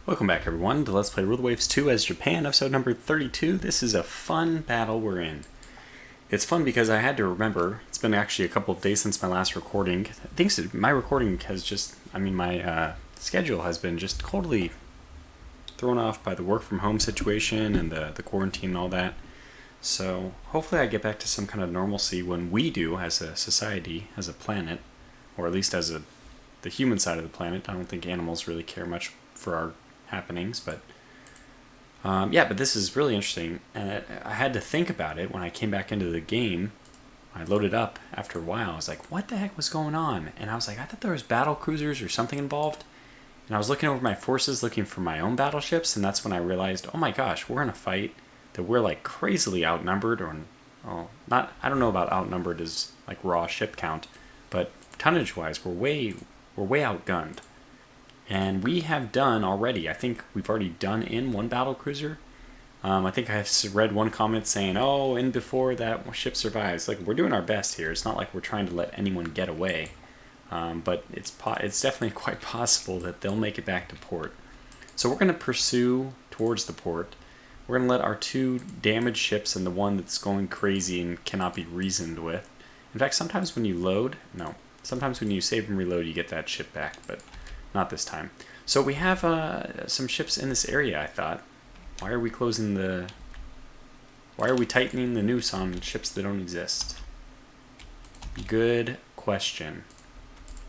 Welcome back everyone to Let's Play Rule the Waves 2 as Japan, episode number 32. This is a fun battle we're in. It's fun because I had to remember, it's been actually a couple of days since my last recording. Thanks to my recording has just, my schedule has been just totally thrown off by the work from home situation and the quarantine and all that. So hopefully I get back to some kind of normalcy when we do as a society, as a planet, or at least as the human side of the planet. I don't think animals really care much for our happenings, but but this is really interesting, and I had to think about it when I came back into the game. I loaded up after a while. I was like, what the heck was going on? And I was like, I thought there was battle cruisers or something involved, and I was looking over my forces looking for my own battleships, and that's when I realized, oh my gosh, we're in a fight that we're like crazily outnumbered, or not, I don't know about outnumbered as like raw ship count, but tonnage wise we're way outgunned. And we have done already, I think we've already done in one battle cruiser. I think I've read one comment saying, oh, in before that ship survives. Like, we're doing our best here. It's not like we're trying to let anyone get away. But it's definitely quite possible that they'll make it back to port. So we're going to pursue towards the port. We're going to let our two damaged ships and the one that's going crazy and cannot be reasoned with. In fact, sometimes when you sometimes when you save and reload, you get that ship back, but not this time. So we have some ships in this area, I thought. Why are we tightening the noose on ships that don't exist? Good question.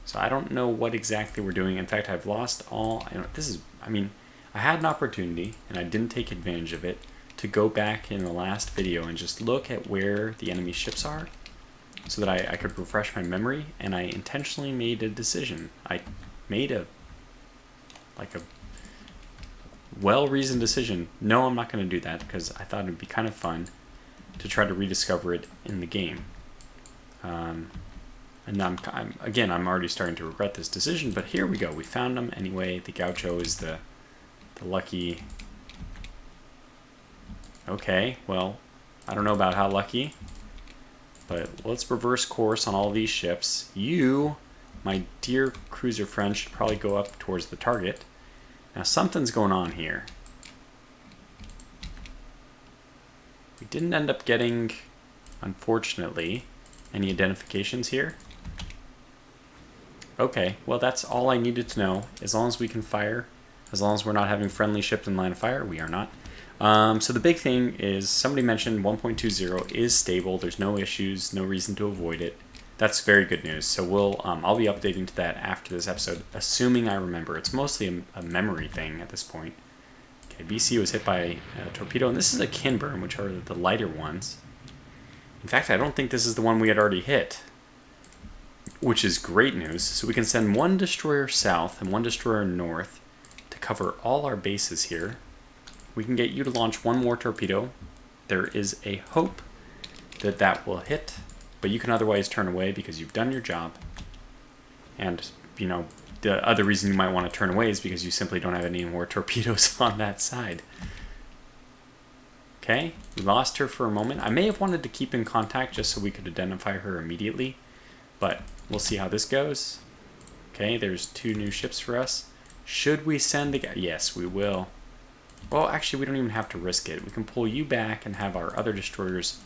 So I don't know what exactly we're doing. In fact, I've lost all... I had an opportunity, and I didn't take advantage of it, to go back in the last video and just look at where the enemy ships are, so that I could refresh my memory, and I intentionally made a decision. I made a well-reasoned decision. No, I'm not going to do that, because I thought it would be kind of fun to try to rediscover it in the game. And I'm already starting to regret this decision, but here we go. We found them anyway. The Gaucho is the lucky... Okay, well, I don't know about how lucky, but let's reverse course on all these ships. You, my dear cruiser friend, should probably go up towards the target. Now something's going on here. We didn't end up getting, unfortunately, any identifications here. Okay, well that's all I needed to know. As long as we can fire, as long as we're not having friendly ships in line of fire, we are not. So the big thing is, somebody mentioned 1.20 is stable. There's no issues, no reason to avoid it. That's very good news. So I'll be updating to that after this episode, assuming I remember. It's mostly a memory thing at this point. Okay, BC was hit by a torpedo, and this is a Kinburn, which are the lighter ones. In fact, I don't think this is the one we had already hit, which is great news. So we can send one destroyer south and one destroyer north to cover all our bases here. We can get you to launch one more torpedo. There is a hope that will hit, but you can otherwise turn away because you've done your job. And, the other reason you might want to turn away is because you simply don't have any more torpedoes on that side. Okay, we lost her for a moment. I may have wanted to keep in contact just so we could identify her immediately, but we'll see how this goes. Okay, there's two new ships for us. Should we send the... Yes, we will. Well, actually, we don't even have to risk it. We can pull you back and have our other destroyers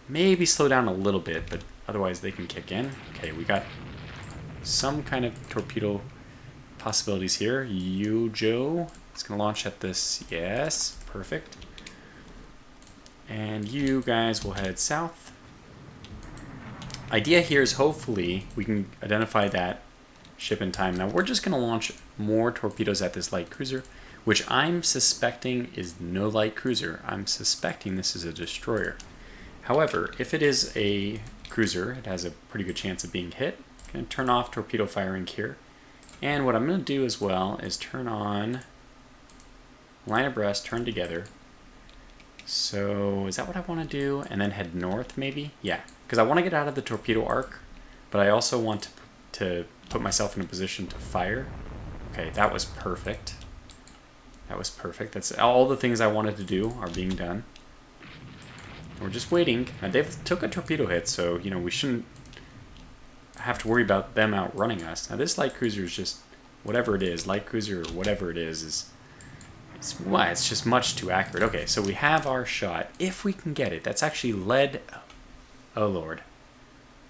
maybe slow down a little bit, but otherwise they can kick in. Okay, we got some kind of torpedo possibilities here. You, Joe, is going to launch at this. Yes, perfect. And you guys will head south. Idea here is hopefully we can identify that ship in time. Now we're just going to launch more torpedoes at this light cruiser, which I'm suspecting is no light cruiser. I'm suspecting this is a destroyer. However, if it is a cruiser, it has a pretty good chance of being hit. I'm going to turn off torpedo firing here. And what I'm going to do as well is turn on line abreast, turn together. So is that what I want to do? And then head north maybe? Yeah, because I want to get out of the torpedo arc, but I also want to put myself in a position to fire. Okay, that was perfect. That was perfect. That's all the things I wanted to do are being done. We're just waiting. Now, they took a torpedo hit, so, we shouldn't have to worry about them outrunning us. Now, this light cruiser is just, whatever it is, light cruiser or whatever it is Why? It's just much too accurate. Okay, so we have our shot. If we can get it, that's actually lead. Oh lord.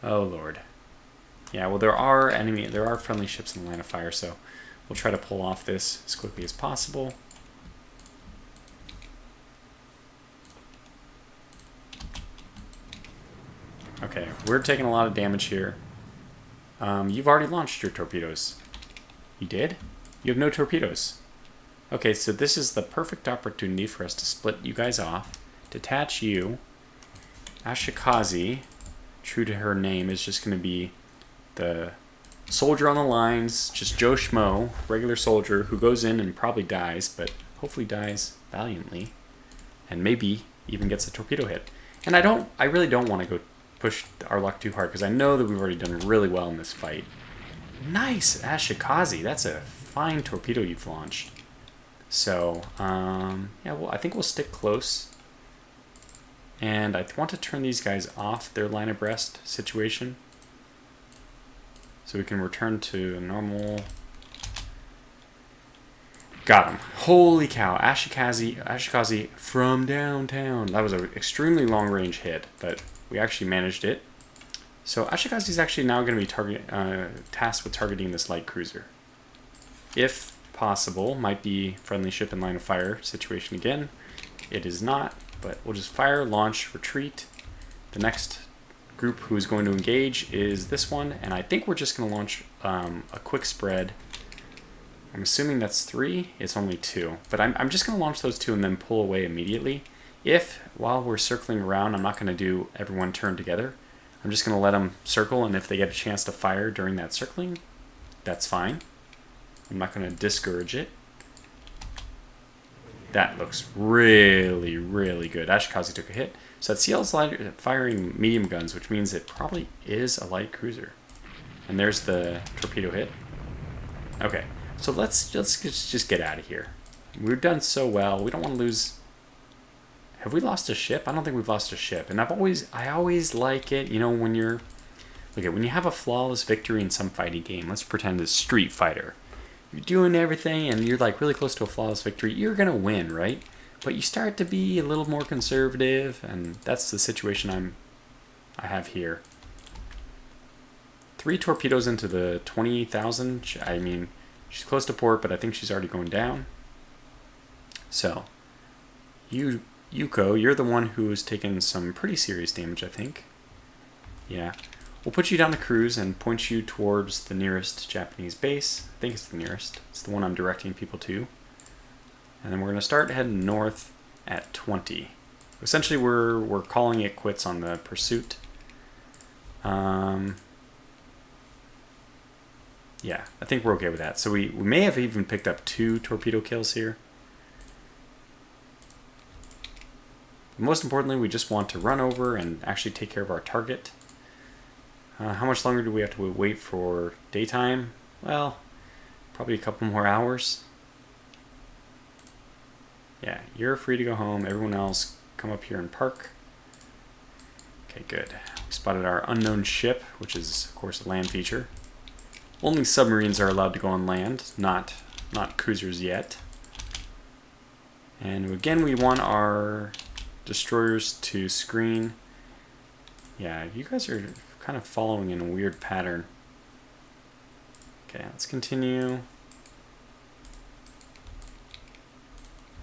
Oh lord. Yeah, well there are friendly ships in the line of fire, so we'll try to pull off this as quickly as possible. Okay, we're taking a lot of damage here. You've already launched your torpedoes. You did? You have no torpedoes. Okay, so this is the perfect opportunity for us to split you guys off. Detach you. Ashikaze, true to her name, is just going to be the soldier on the lines, just Joe Schmo, regular soldier who goes in and probably dies, but hopefully dies valiantly, and maybe even gets a torpedo hit. And I really don't want to go push our luck too hard because I know that we've already done really well in this fight. Nice, Ashikaze. That's a fine torpedo you've launched. So, yeah, well, I think we'll stick close. And I want to turn these guys off their line abreast situation, so we can return to normal. Got him. Holy cow. Ashikaze from downtown. That was an extremely long range hit, but we actually managed it. So Ashikaze is actually now going to be tasked with targeting this light cruiser. If possible, might be friendly ship in line of fire situation again. It is not, but we'll just fire, launch, retreat. The next group who is going to engage is this one, and I think we're just going to launch a quick spread. I'm assuming that's 3. It's only 2, but I'm just going to launch those 2 and then pull away immediately. If, while we're circling around, I'm not going to do everyone turn together. I'm just going to let them circle, and if they get a chance to fire during that circling, that's fine. I'm not going to discourage it. That looks really, really good. Ashikaze took a hit. So that CL's firing medium guns, which means it probably is a light cruiser. And there's the torpedo hit. Okay, so let's just get out of here. We've done so well. We don't want to lose. Have we lost a ship? I don't think we've lost a ship. And I always like it, you know, when you have a flawless victory in some fighting game. Let's pretend it's Street Fighter. You're doing everything and you're like really close to a flawless victory. You're gonna win, right? But you start to be a little more conservative, and that's the situation I have here. 3 torpedoes into the 20,000. I mean, she's close to port, but I think she's already going down. So, Yuko, you're the one who has taken some pretty serious damage, I think. Yeah. We'll put you down to cruise and point you towards the nearest Japanese base. I think it's the nearest. It's the one I'm directing people to. And then we're going to start heading north at 20. Essentially, we're calling it quits on the pursuit. Yeah, I think we're okay with that. So we may have even picked up 2 torpedo kills here. Most importantly, we just want to run over and actually take care of our target. How much longer do we have to wait for daytime? Well, probably a couple more hours. Yeah, you're free to go home. Everyone else, come up here and park. Okay, good. We spotted our unknown ship, which is, of course, a land feature. Only submarines are allowed to go on land, not cruisers yet. And again, we want our destroyers to screen. Yeah, you guys are kind of following in a weird pattern. Okay, let's continue.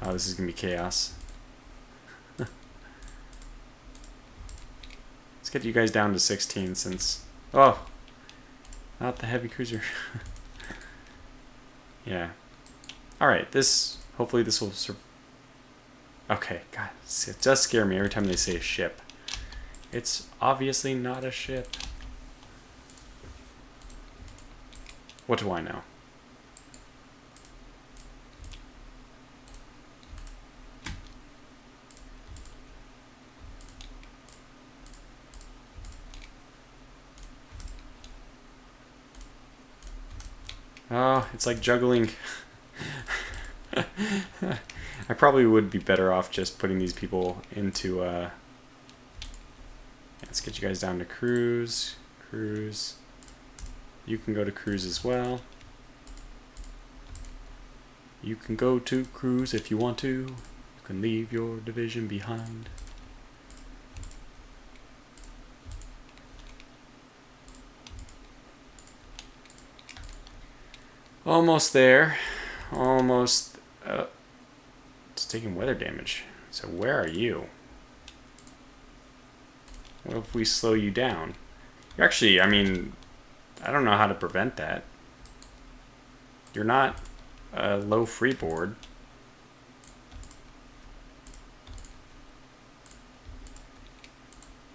Oh, this is going to be chaos. Let's get you guys down to 16 since... Oh! Not the heavy cruiser. Yeah. Alright, hopefully this will... Okay, God, it does scare me every time they say a ship. It's obviously not a ship. What do I know? Oh, it's like juggling. I probably would be better off just putting these people into let's get you guys down to cruise. Cruise. You can go to cruise as well. You can go to cruise if you want to. You can leave your division behind. Almost there. Almost. It's taking weather damage. So where are you? What if we slow you down? You're actually, I mean, I don't know how to prevent that. You're not a low freeboard.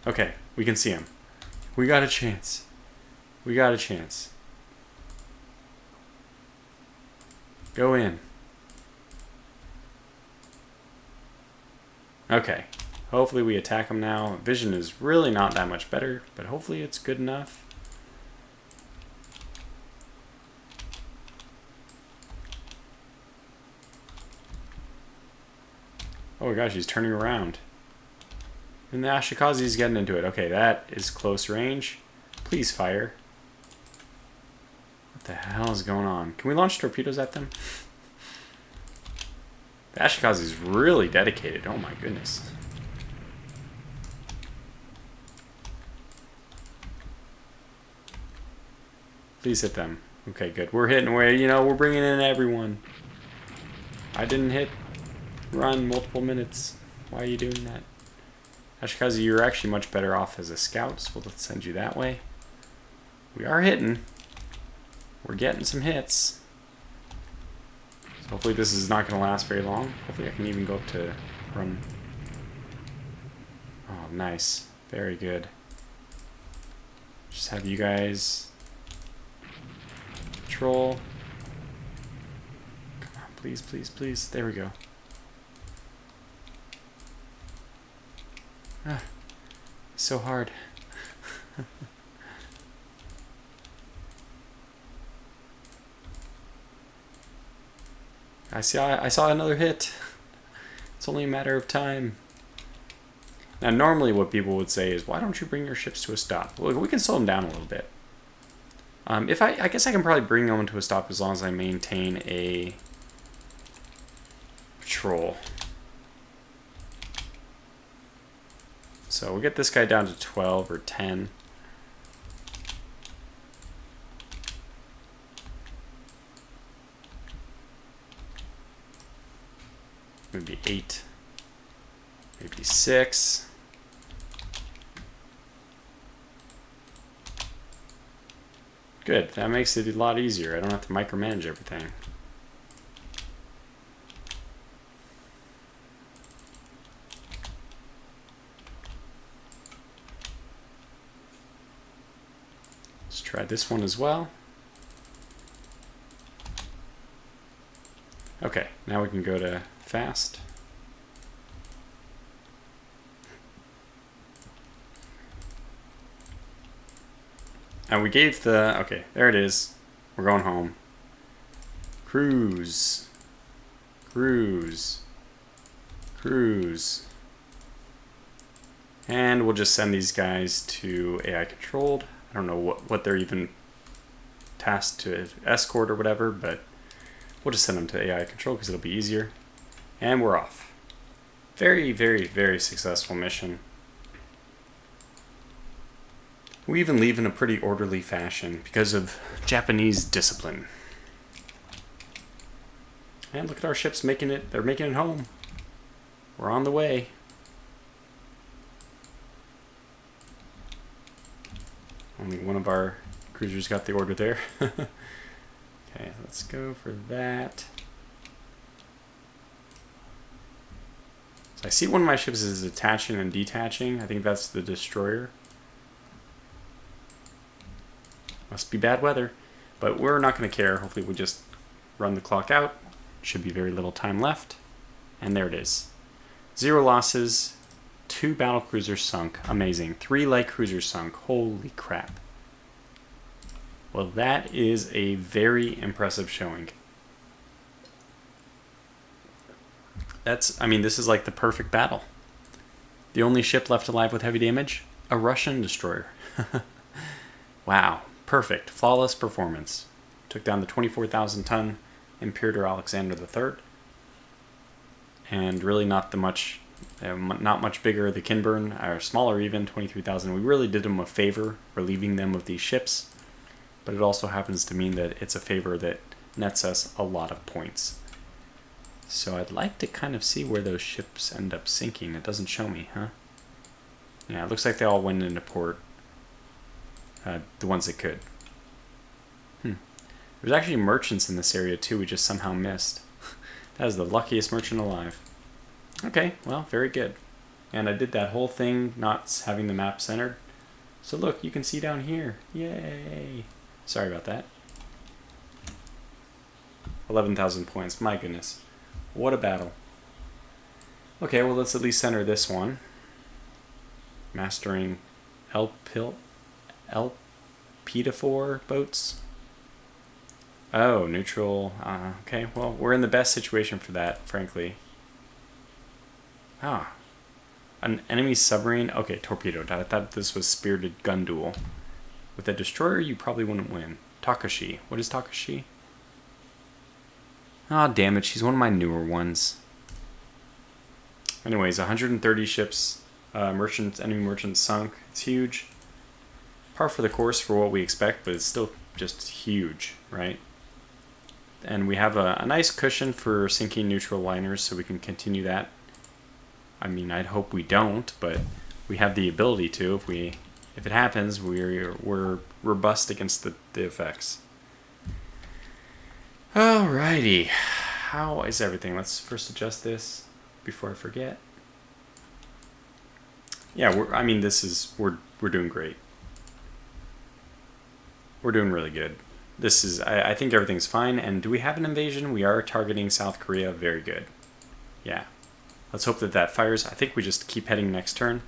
Okay, we can see him. We got a chance. We got a chance. Go in. Okay. Hopefully we attack him now. Vision is really not that much better, but hopefully it's good enough. Oh my gosh, he's turning around. And the Ashikazi's getting into it. Okay, that is close range. Please fire. What the hell is going on? Can we launch torpedoes at them? The Ashikazi's really dedicated. Oh my goodness. Please hit them. Okay, good. We're hitting where, you know, we're bringing in everyone. I didn't hit run multiple minutes. Why are you doing that? Ashikazi, you're actually much better off as a scout, so let's send you that way. We are hitting. We're getting some hits. So hopefully this is not going to last very long. Hopefully I can even go up to run. Oh, nice. Very good. Just have you guys patrol. Come on, please, please, please. There we go. Ah, so hard. I saw another hit. It's only a matter of time. Now, normally what people would say is, why don't you bring your ships to a stop? Well, we can slow them down a little bit. I guess I can probably bring them to a stop as long as I maintain a patrol. So we'll get this guy down to 12 or 10. Maybe 8. Maybe 6. Good. That makes it a lot easier. I don't have to micromanage everything. Let's try this one as well. Okay, now we can go to fast. And we gave the, okay, there it is. We're going home. Cruise. Cruise. Cruise. And we'll just send these guys to AI controlled. I don't know what they're even tasked to escort or whatever, but we'll just send them to AI control because it'll be easier. And we're off. Very, very, very successful mission. We even leave in a pretty orderly fashion because of Japanese discipline. And look at our ships making it. They're making it home. We're on the way. Only one of our cruisers got the order there. Okay, let's go for that. So I see one of my ships is attaching and detaching. I think that's the destroyer. Must be bad weather, but we're not going to care. Hopefully we just run the clock out. Should be very little time left. And there it is. 0 losses, 2 battle cruisers sunk. Amazing. 3 light cruisers sunk. Holy crap. Well, that is a very impressive showing. I mean, this is like the perfect battle. The only ship left alive with heavy damage? A Russian destroyer. Wow. Perfect. Flawless performance. Took down the 24,000 ton Imperator Alexander III. And really not much bigger. The Kinburn are smaller even, 23,000. We really did them a favor relieving them of these ships, but it also happens to mean that it's a favor that nets us a lot of points. So I'd like to kind of see where those ships end up sinking. It doesn't show me, huh? Yeah, it looks like they all went into port. The ones that could. There's actually merchants in this area too, we just somehow missed. That is the luckiest merchant alive. Okay, well, very good. And I did that whole thing not having the map centered. So look, you can see down here. Yay! Sorry about that. 11,000 points, my goodness. What a battle. Okay, well, let's at least center this one. Mastering Elpidophour boats. Oh, neutral. Okay, well, we're in the best situation for that, frankly. Ah. An enemy submarine? Okay, torpedoed. I thought this was spirited gun duel. With a destroyer, you probably wouldn't win. Takashi. What is Takashi? Ah, damn it. She's one of my newer ones. Anyways, 130 ships. Enemy merchants sunk. It's huge. Par for the course for what we expect, but it's still just huge, right? And we have a nice cushion for sinking neutral liners, so we can continue that. I mean, I'd hope we don't, but we have the ability to. If it happens, we're robust against the effects. Alrighty, how is everything? Let's first adjust this before I forget. Yeah, we're doing great. We're doing really good. I think everything's fine. And do we have an invasion? We are targeting South Korea. Very good. Yeah. Let's hope that fires. I think we just keep heading next turn.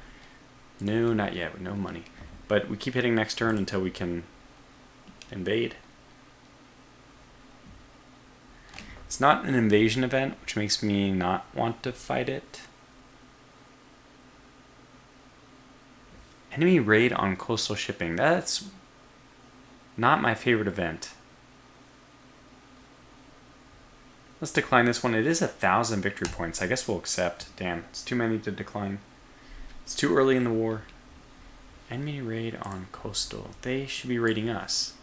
No, not yet. No money. But we keep hitting next turn until we can invade. It's not an invasion event, which makes me not want to fight it. Enemy raid on coastal shipping. That's not my favorite event. Let's decline this one. It is 1,000 victory points. I guess we'll accept. Damn, it's too many to decline. It's too early in the war. Enemy raid on coastal. They should be raiding us.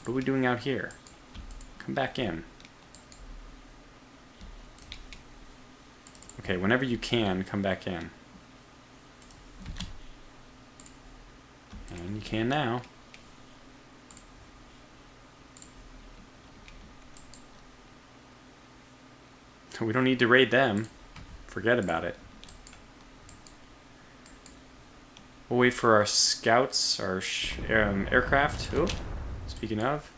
What are we doing out here? Come back in. Okay, whenever you can, come back in. And you can now. We don't need to raid them. Forget about it. We'll wait for our scouts, our aircraft. Oh, speaking of.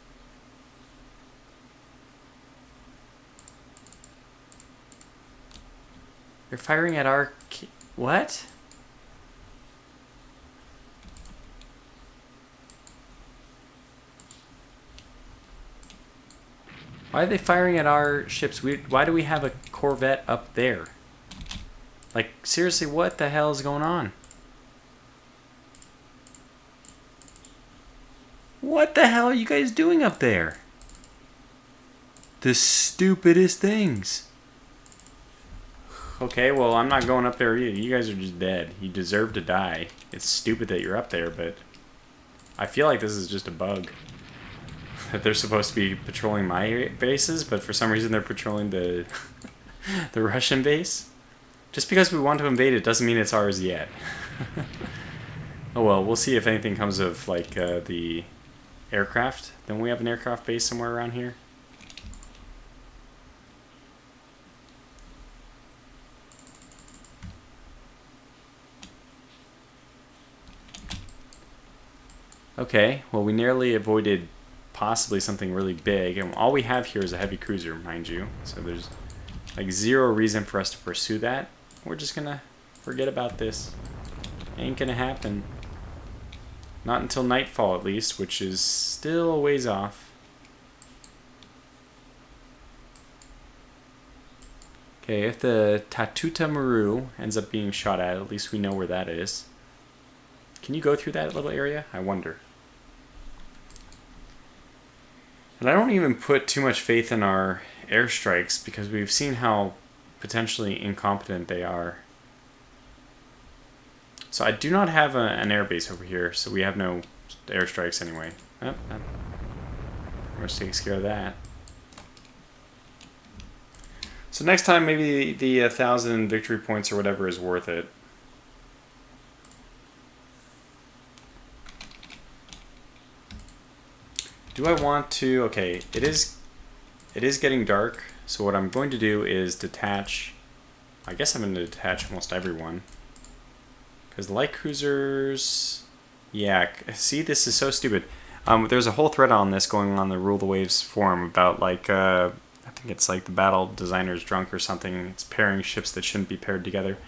They're firing at our... What? Why are they firing at our ships? Why do we have a corvette up there? Like, seriously, what the hell is going on? What the hell are you guys doing up there? The stupidest things. Okay, well, I'm not going up there either. You guys are just dead. You deserve to die. It's stupid that you're up there, but I feel like this is just a bug. That they're supposed to be patrolling my bases, but for some reason they're patrolling the the Russian base. Just because we want to invade it doesn't mean it's ours yet. Oh well, we'll see if anything comes of like the aircraft. Then we have an aircraft base somewhere around here. Okay, well we nearly avoided possibly something really big, and all we have here is a heavy cruiser, mind you, so there's like zero reason for us to pursue that. We're just gonna forget about this. Ain't gonna happen. Not until nightfall at least, which is still a ways off. Okay, if the Tatuta Maru ends up being shot at least we know where that is. Can you go through that little area? I wonder. And I don't even put too much faith in our airstrikes because we've seen how potentially incompetent they are. So I do not have an airbase over here, so we have no airstrikes anyway. Oh, that pretty much takes care of that. So next time, maybe the 1,000 victory points or whatever is worth it. Do I want to? Okay, it is getting dark. So what I'm going to do is detach. I guess I'm going to detach almost everyone. Because light cruisers, yeah. See, this is so stupid. There's a whole thread on this going on the Rule the Waves forum about like I think it's like the battle designer's drunk or something. It's pairing ships that shouldn't be paired together.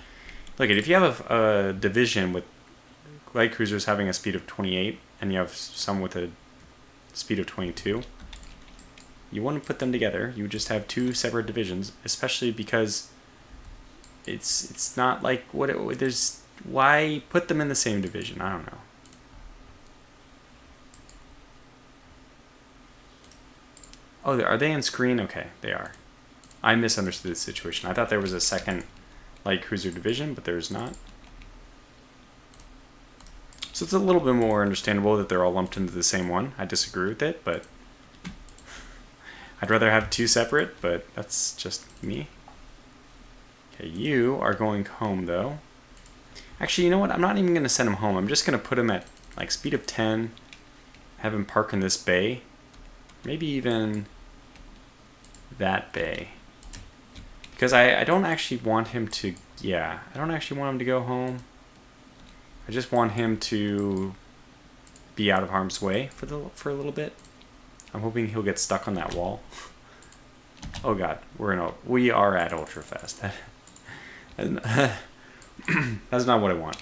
Look, if you have a division with light cruisers having a speed of 28 and you have some with a speed of 22, you want to put them together. You just have two separate divisions, especially because it's not like there's why put them in the same division? I don't know. Oh, are they in screen? Okay, they are. I misunderstood the situation. I thought there was a second light cruiser division, but there's not. So it's a little bit more understandable that they're all lumped into the same one. I disagree with it, but I'd rather have two separate, but that's just me. Okay, you are going home, though. Actually, you know what? I'm not even going to send him home. I'm just going to put him at like speed of 10, have him park in this bay. Maybe even that bay. Because I don't actually want him to, I don't actually want him to go home. I just want him to be out of harm's way for a little bit. I'm hoping he'll get stuck on that wall. Oh god, we are at ultra fast. That's not what I want.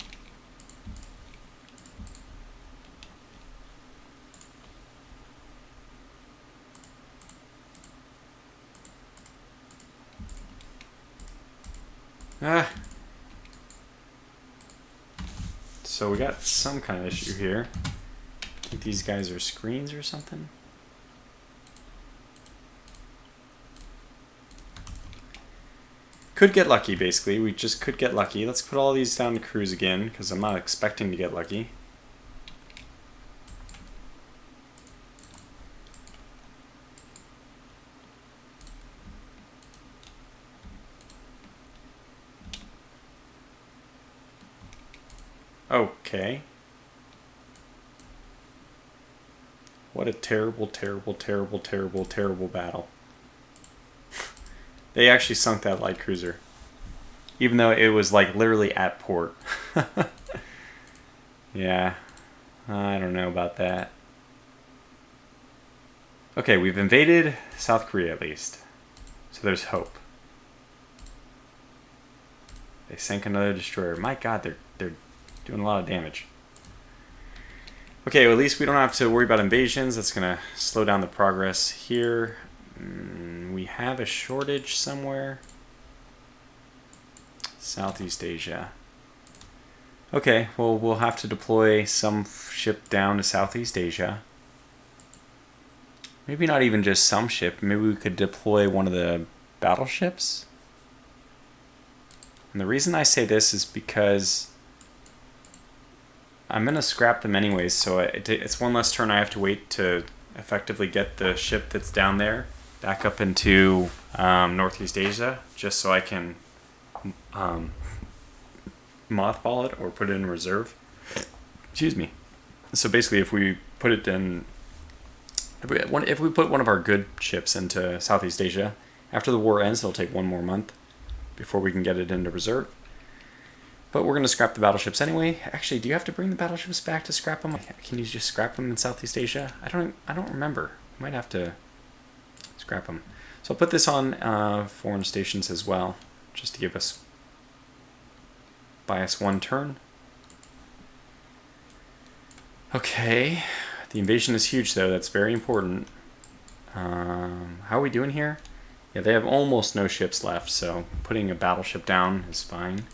So we got some kind of issue here. I think these guys are screens or something. Could get lucky, basically. We just could get lucky. Let's put all these down to cruise again, because I'm not expecting to get lucky. Okay. What a terrible, terrible, terrible, terrible, terrible battle. They actually sunk that light cruiser. Even though it was like literally at port. Yeah. I don't know about that. Okay, we've invaded South Korea at least. So there's hope. They sank another destroyer. My god, they're doing a lot of damage. Okay, well, at least we don't have to worry about invasions. That's going to slow down the progress here. We have a shortage somewhere. Southeast Asia. Okay, well, we'll have to deploy some ship down to Southeast Asia. Maybe not even just some ship. Maybe we could deploy one of the battleships. And the reason I say this is because I'm going to scrap them anyways, so it's one less turn I have to wait to effectively get the ship that's down there back up into Northeast Asia, just so I can mothball it or put it in reserve. Excuse me. So basically, if we put it in, if we put one of our good ships into Southeast Asia, after the war ends, it'll take 1 more month before we can get it into reserve. But we're going to scrap the battleships anyway. Actually, do you have to bring the battleships back to scrap them? Can you just scrap them in Southeast Asia? I don't remember. You might have to scrap them. So I'll put this on foreign stations as well, just to buy us 1 turn. Okay, the invasion is huge though. That's very important. How are we doing here? Yeah, they have almost no ships left, so putting a battleship down is fine.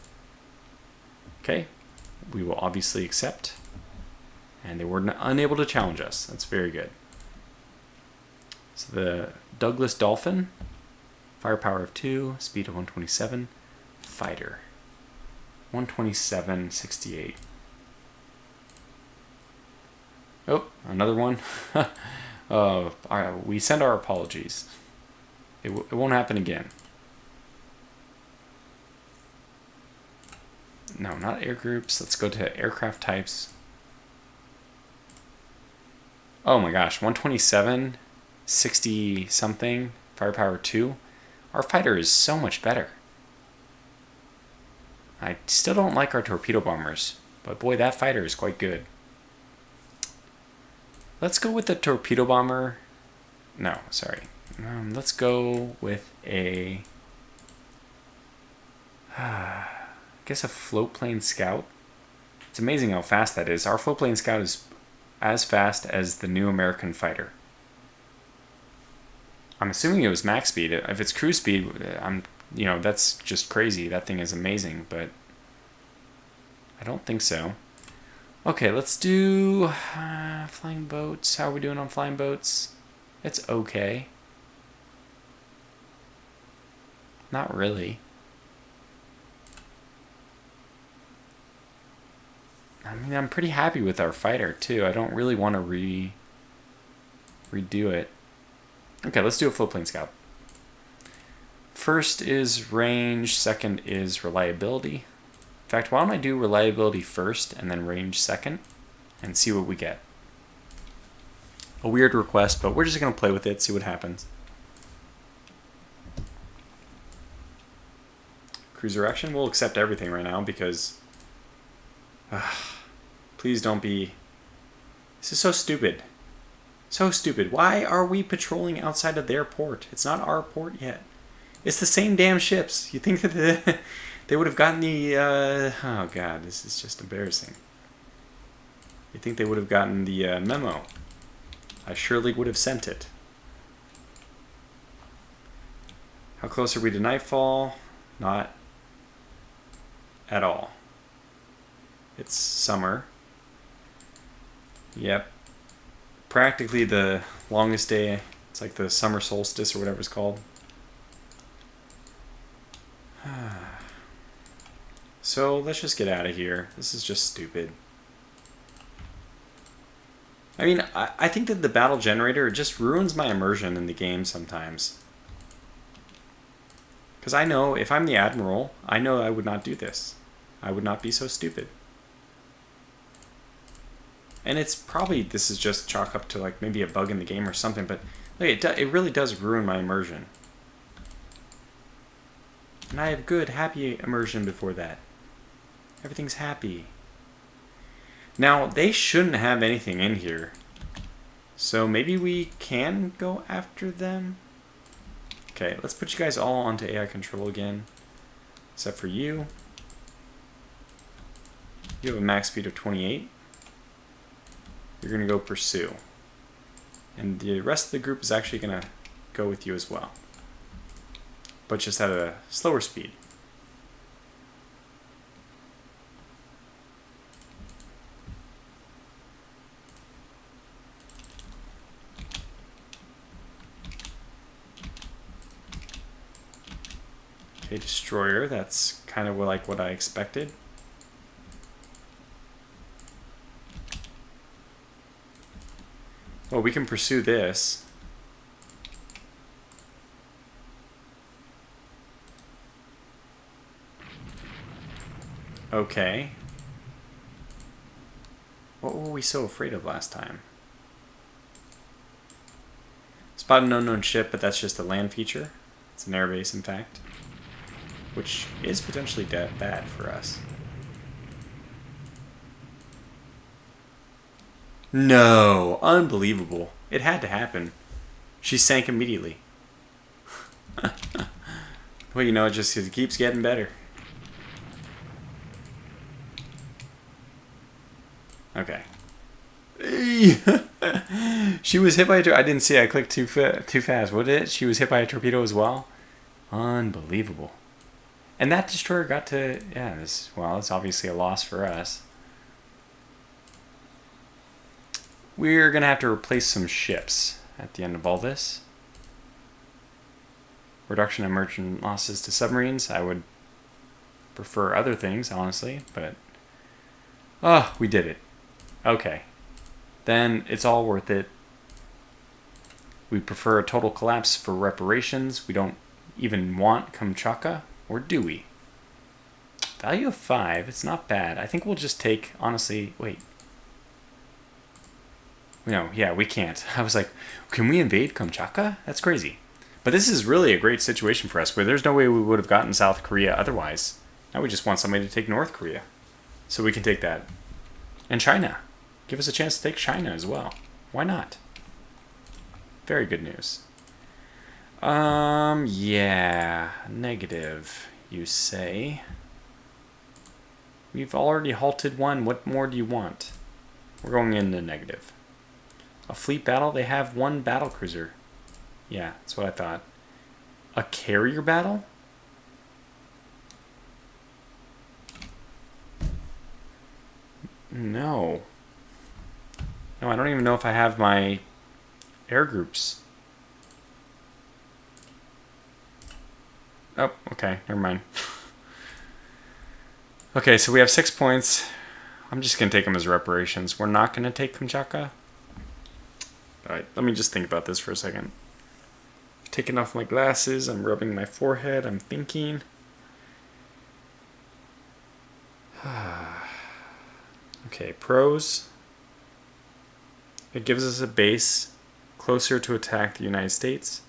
Okay, we will obviously accept. And they were unable to challenge us. That's very good. So the Douglas Dolphin, firepower of 2, speed of 127, fighter, 127.68. Oh, another one. We send our apologies. It won't happen again. No, not air groups. Let's go to aircraft types. Oh my gosh, 127, 60 something, firepower 2. Our fighter is so much better. I still don't like our torpedo bombers, but boy, that fighter is quite good. Let's go with the torpedo bomber. No, sorry. Let's go with a... I guess a float plane scout. It's amazing how fast that is. Our float plane scout is as fast as the new American fighter. I'm assuming it was max speed. If it's cruise speed, that's just crazy. That thing is amazing, but I don't think so. Okay, let's do flying boats. How are we doing on flying boats? It's okay. Not really. I mean, I'm pretty happy with our fighter, too. I don't really want to redo it. Okay, let's do a float plane scout. First is range, second is reliability. In fact, why don't I do reliability first and then range second and see what we get. A weird request, but we're just going to play with it, see what happens. Cruiser action, we'll accept everything right now because... please don't be... This is so stupid. So stupid. Why are we patrolling outside of their port? It's not our port yet. It's the same damn ships. You think that they would have gotten the... oh god, this is just embarrassing. You think they would have gotten the memo. I surely would have sent it. How close are we to nightfall? Not at all. It's summer. Yep. Practically the longest day. It's like the summer solstice or whatever it's called. So let's just get out of here. This is just stupid. I mean, I think that the battle generator just ruins my immersion in the game sometimes. Because I know if I'm the Admiral, I know I would not do this. I would not be so stupid. And it's probably, this is just chalk up to like maybe a bug in the game or something, but like, it really does ruin my immersion. And I have good, happy immersion before that. Everything's happy. Now, they shouldn't have anything in here. So maybe we can go after them? Okay, let's put you guys all onto AI control again. Except for you. You have a max speed of 28. You're going to go pursue. And the rest of the group is actually going to go with you as well. But just at a slower speed. Okay, destroyer, that's kind of like what I expected. Well, we can pursue this. Okay. What were we so afraid of last time? Spot an unknown ship, but that's just a land feature. It's an airbase, in fact. Which is potentially bad for us. No! Unbelievable. It had to happen. She sank immediately. Well, you know, it keeps getting better. Okay. She was hit by a... I didn't see. I clicked too fast. What did it? She was hit by a torpedo as well? Unbelievable. And that destroyer got to... Yeah, well, it's obviously a loss for us. We're going to have to replace some ships at the end of all this. Reduction in merchant losses to submarines. I would prefer other things, honestly, but... Oh, we did it. Okay. Then it's all worth it. We prefer a total collapse for reparations. We don't even want Kamchatka, or do we? Value of 5, it's not bad. I think we'll just take, honestly, wait. No, yeah, we can't. I was like, can we invade Kamchatka? That's crazy. But this is really a great situation for us, where there's no way we would have gotten South Korea otherwise. Now we just want somebody to take North Korea. So we can take that. And China. Give us a chance to take China as well. Why not? Very good news. Yeah. Negative, you say. We've already halted one. What more do you want? We're going into negative. A fleet battle? They have one battle cruiser. Yeah, that's what I thought. A carrier battle? No. No, I don't even know if I have my air groups. Oh, okay, never mind. Okay, so we have 6 points. I'm just going to take them as reparations. We're not going to take Kamchatka. Alright, let me just think about this for a second. Taking off my glasses, I'm rubbing my forehead, I'm thinking. Okay, pros. It gives us a base closer to attack the United States.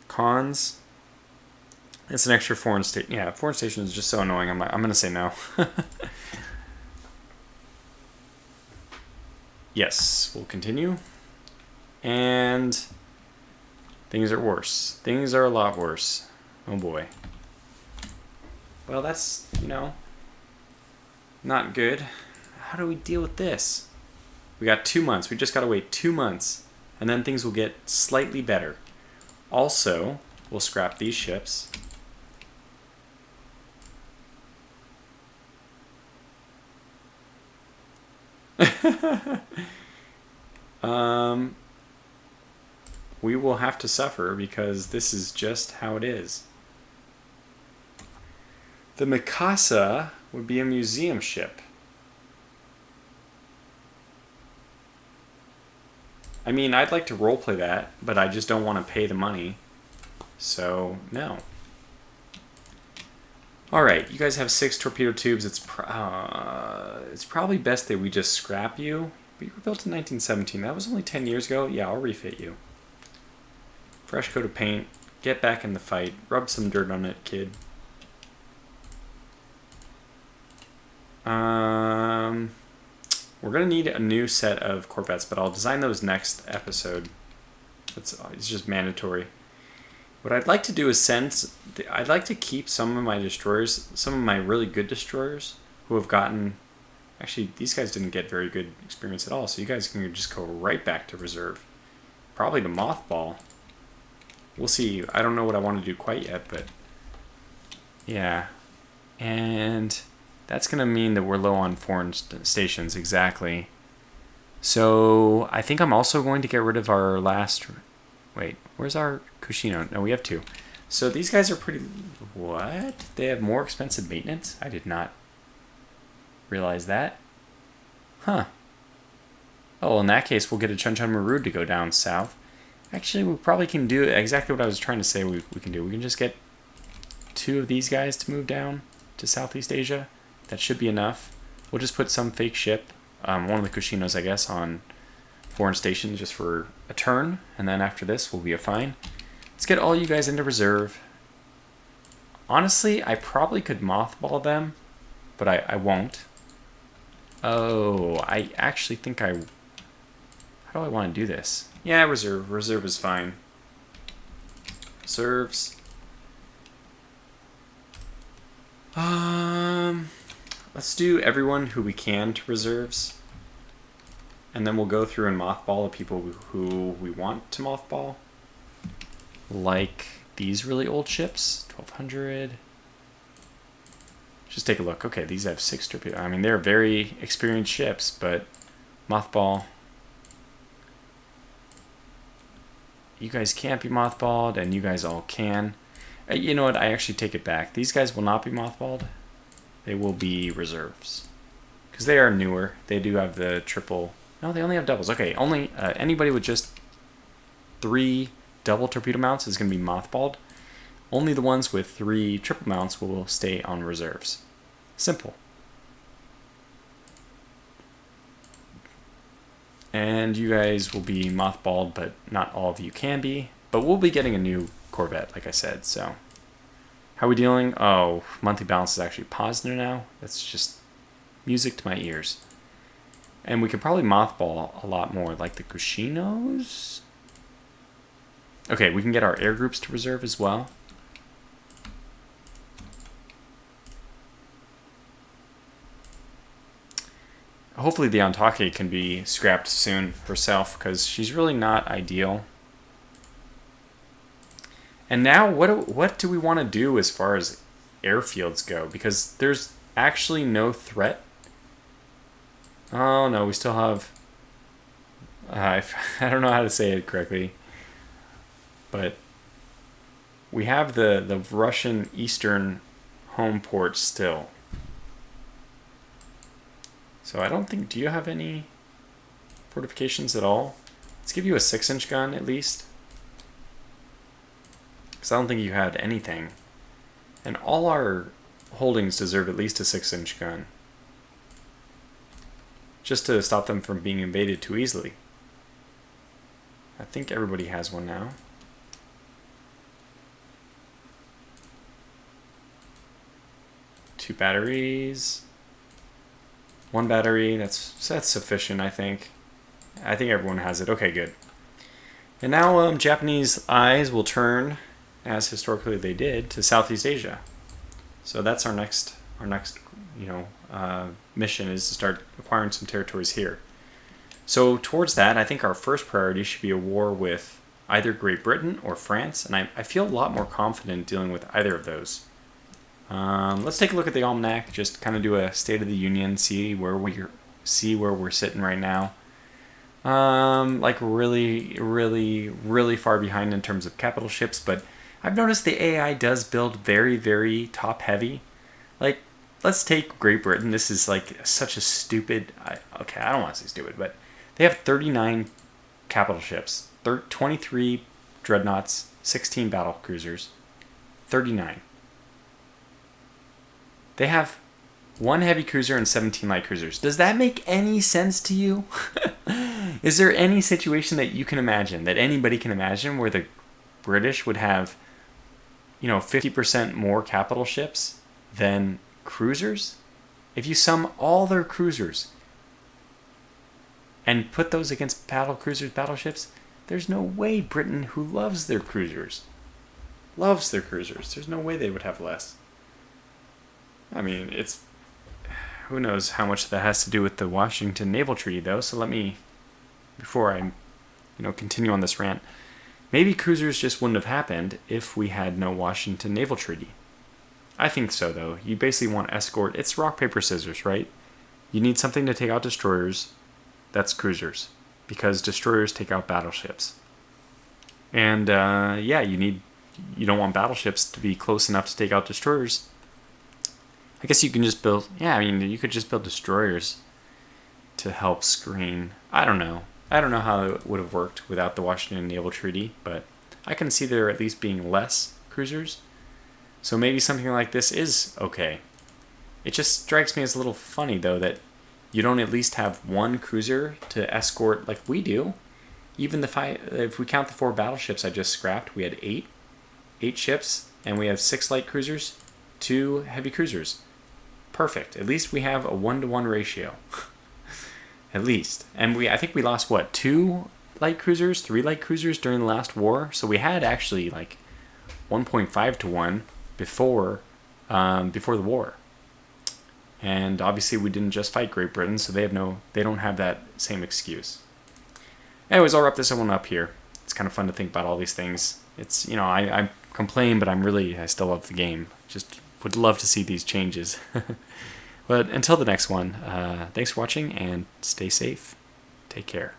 Cons. It's an extra foreign state. Yeah, foreign station is just so annoying. I'm going to say no. Yes, we'll continue. And things are worse. Things are a lot worse. Oh boy. Well, that's, not good. How do we deal with this? We got 2 months. We just got to wait 2 months. And then things will get slightly better. Also, we'll scrap these ships. We will have to suffer because this is just how it is. The Mikasa would be a museum ship. I mean, I'd like to roleplay that, but I just don't want to pay the money. So, no. Alright, you guys have 6 torpedo tubes. It's probably best that we just scrap you. But you were built in 1917. That was only 10 years ago. Yeah, I'll refit you. Fresh coat of paint. Get back in the fight. Rub some dirt on it, kid. We're going to need a new set of Corvettes, but I'll design those next episode. It's just mandatory. What I'd like to do is I'd like to keep some of my destroyers, some of my really good destroyers who have gotten... Actually, these guys didn't get very good experience at all, so you guys can just go right back to reserve. Probably the Mothball. We'll see. I don't know what I want to do quite yet, but... Yeah. And that's going to mean that we're low on foreign stations, exactly. So I think I'm also going to get rid of our last... Wait, where's our Kushino? No, we have 2. So these guys are pretty... What? They have more expensive maintenance? I did not realize that. Huh. Oh, well, in that case, we'll get a Chunchun Maru to go down south. Actually, we probably can do exactly what I was trying to say we can do. We can just get 2 of these guys to move down to Southeast Asia. That should be enough. We'll just put some fake ship, one of the Kushinos, I guess, on foreign stations just for a turn. And then after this, we'll be fine. Let's get all you guys into reserve. Honestly, I probably could mothball them, but I won't. Oh, I actually think how do I want to do this? Yeah, reserve. Reserve is fine. Reserves. Let's do everyone who we can to reserves. And then we'll go through and mothball the people who we want to mothball. Like these really old ships. 1200. Just take a look. Okay, these have 6 torpedoes. I mean, they're very experienced ships, but mothball. You guys can't be mothballed, and you guys all can. You know what? I actually take it back. These guys will not be mothballed. They will be reserves. Because they are newer. They do have the triple... No, they only have doubles. Okay, only anybody with just 3 double torpedo mounts is going to be mothballed. Only the ones with 3 triple mounts will stay on reserves. Simple. And you guys will be mothballed, but not all of you can be. But we'll be getting a new Corvette, like I said, so... How are we dealing? Oh, monthly balance is actually positive now. That's just music to my ears. And we could probably mothball a lot more, like the Cushinos. Okay, we can get our air groups to reserve as well. Hopefully the Ontake can be scrapped soon herself, because she's really not ideal. And now, what do we want to do as far as airfields go? Because there's actually no threat. Oh no, we still have... I don't know how to say it correctly. But we have the Russian eastern home port still. So I don't think... Do you have any fortifications at all? Let's give you a 6-inch gun at least. Because I don't think you had anything. And all our holdings deserve at least a 6-inch gun. Just to stop them from being invaded too easily. I think everybody has one now. Two batteries. 1 battery, that's sufficient, I think. I think everyone has it. Okay, good. And now Japanese eyes will turn, as historically they did, to Southeast Asia. So that's our next mission, is to start acquiring some territories here. So towards that, I think our first priority should be a war with either Great Britain or France, and I feel a lot more confident dealing with either of those. Let's take a look at the almanac, just kind of do a State of the Union, see where we're sitting right now. Like really far behind in terms of capital ships, but I've noticed the AI does build very, very top heavy. Like, let's take Great Britain. This is like such a stupid... okay, I don't want to say stupid, but they have 39 capital ships, 23 dreadnoughts, 16 battle cruisers, 39. They have 1 heavy cruiser and 17 light cruisers. Does that make any sense to you? Is there any situation that you can imagine, that anybody can imagine, where the British would have, 50% more capital ships than cruisers? If you sum all their cruisers and put those against battleships, there's no way Britain, who loves their cruisers, there's no way they would have less. I mean, who knows how much that has to do with the Washington Naval Treaty, though. So let me, before I, continue on this rant, maybe cruisers just wouldn't have happened if we had no Washington Naval Treaty. I think so, though. You basically want escort. It's rock, paper, scissors, right? You need something to take out destroyers. That's cruisers, because destroyers take out battleships. And you don't want battleships to be close enough to take out destroyers. I guess you can just build... Yeah, I mean, you could just build destroyers to help screen. I don't know. I don't know how it would have worked without the Washington Naval Treaty, but I can see there at least being less cruisers. So maybe something like this is okay. It just strikes me as a little funny, though, that you don't at least have 1 cruiser to escort like we do. Even if we count the 4 battleships I just scrapped, we had 8 ships, and we have 6 light cruisers, 2 heavy cruisers. Perfect. At least we have a 1-to-1 ratio. At least. And I think we lost, 2 light cruisers, 3 light cruisers during the last war? So we had actually like 1.5 to 1 before the war. And obviously we didn't just fight Great Britain, so they don't have that same excuse. Anyways, I'll wrap this one up here. It's kind of fun to think about all these things. It's, I complain, but I still love the game. Just would love to see these changes. But until the next one, thanks for watching and stay safe. Take care.